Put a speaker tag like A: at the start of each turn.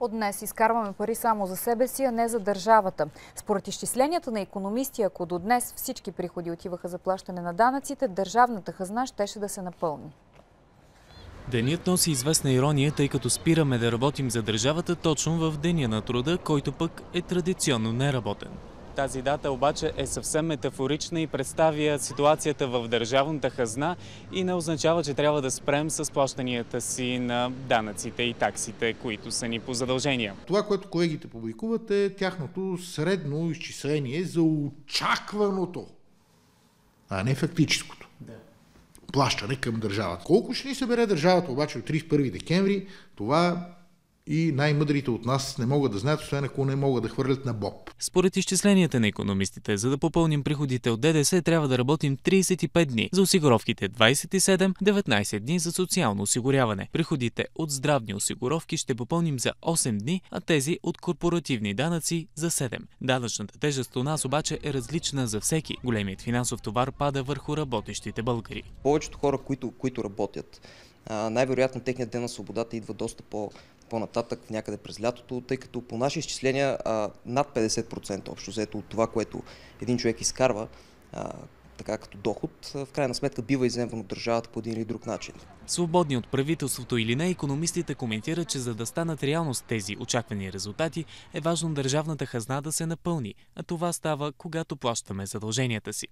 A: От днес изкарваме пари само за себе си, а не за държавата. Според изчисленията на икономисти, ако до днес всички приходи отиваха за плащане на данъците, държавната хазна щеше да се напълни.
B: Денят носи известна ирония, тъй като спираме да работим за държавата точно в Деня на труда, който пък е традиционно неработен. Тази дата обаче е съвсем метафорична и представя ситуацията в държавната хазна и не означава, че трябва да спрем с плащанията си на данъците и таксите, които са ни по задължения.
C: Това, което колегите публикуват, е тяхното средно изчисление за очакваното, а не фактическото плащане към държавата. Колко ще ни събере държавата обаче от 31 декември, това и най-мъдрите от нас не могат да знаят, освен ако не могат да хвърлят на боб.
B: Според изчисленията на икономистите, за да попълним приходите от ДДС, трябва да работим 35 дни, за осигуровките 27, 19 дни за социално осигуряване. Приходите от здравни осигуровки ще попълним за 8 дни, а тези от корпоративни данъци за 7. Данъчната тежест у нас обаче е различна за всеки. Големият финансов товар пада върху работещите българи.
D: Повечето хора, които работят, най-вероятно техният ден на свободата идва доста по-нататък, някъде през лятото, тъй като по наши изчисления над 50% общо взето от това, което един човек изкарва така като доход, в крайна сметка бива изземван от държавата по един или друг начин.
B: Свободни от правителството или не, икономистите коментират, че за да станат реалност тези очаквани резултати, е важно държавната хазна да се напълни, а това става, когато плащаме задълженията си.